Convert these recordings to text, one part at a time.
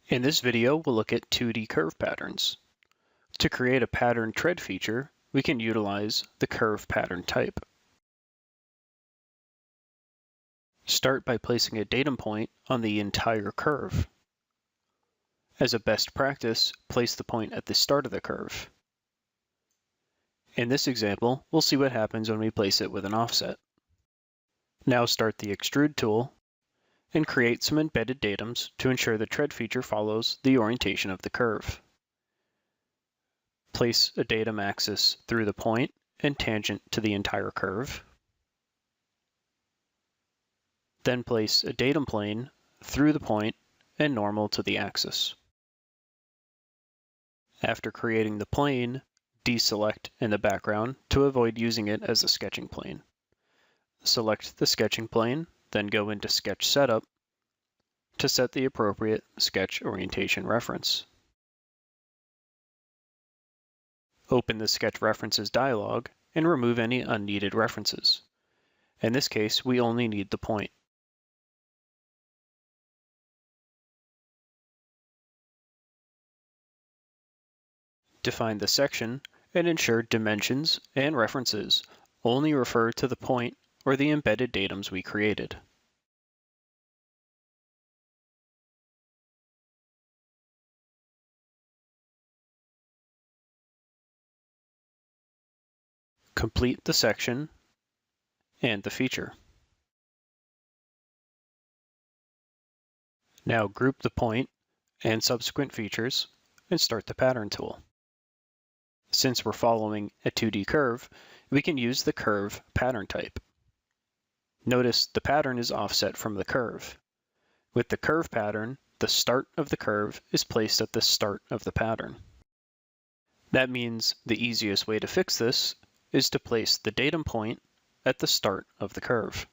In this video, we'll look at 2D curve patterns. To create a pattern tread feature, we can utilize the curve pattern type. Start by placing a datum point on the entire curve. As a best practice, place the point at the start of the curve. In this example, we'll see what happens when we place it with an offset. Now start the extrude tool and create some embedded datums to ensure the tread feature follows the orientation of the curve. Place a datum axis through the point and tangent to the entire curve. Then place a datum plane through the point and normal to the axis. After creating the plane, deselect in the background to avoid using it as a sketching plane. Select the sketching plane, then go into Sketch Setup to set the appropriate sketch orientation reference. Open the Sketch References dialog and remove any unneeded references. In this case, we only need the point. Define the section and ensure dimensions and references only refer to the point or the embedded datums we created. Complete the section and the feature. Now group the point and subsequent features and start the pattern tool. Since we're following a 2D curve, we can use the curve pattern type. Notice the pattern is offset from the curve. With the curve pattern, the start of the curve is placed at the start of the pattern. That means the easiest way to fix this is to place the datum point at the start of the curve.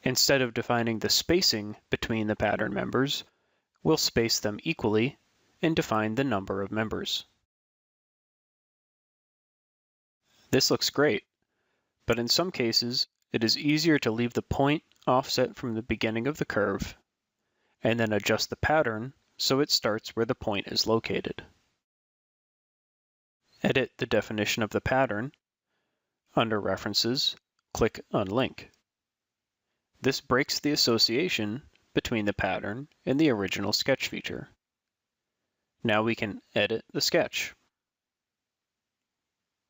Instead of defining the spacing between the pattern members, we'll space them equally and define the number of members. This looks great, but in some cases, it is easier to leave the point offset from the beginning of the curve and then adjust the pattern so it starts where the point is located. Edit the definition of the pattern. Under References, click Unlink. This breaks the association between the pattern and the original sketch feature. Now we can edit the sketch.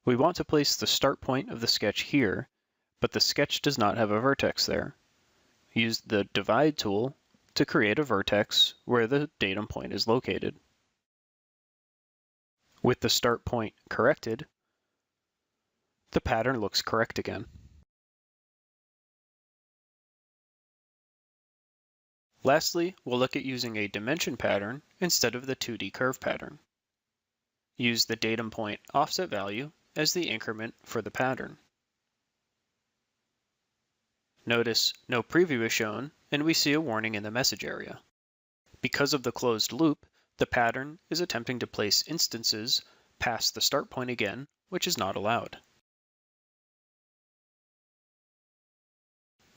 We want to place the start point of the sketch here, but the sketch does not have a vertex there. Use the Divide tool to create a vertex where the datum point is located. With the start point corrected, the pattern looks correct again. Lastly, we'll look at using a dimension pattern instead of the 2D curve pattern. Use the datum point offset value as the increment for the pattern. Notice no preview is shown, and we see a warning in the message area. Because of the closed loop, the pattern is attempting to place instances past the start point again, which is not allowed.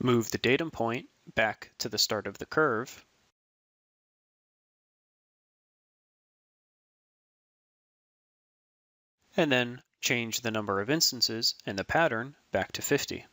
Move the datum point back to the start of the curve, and then change the number of instances in the pattern back to 50.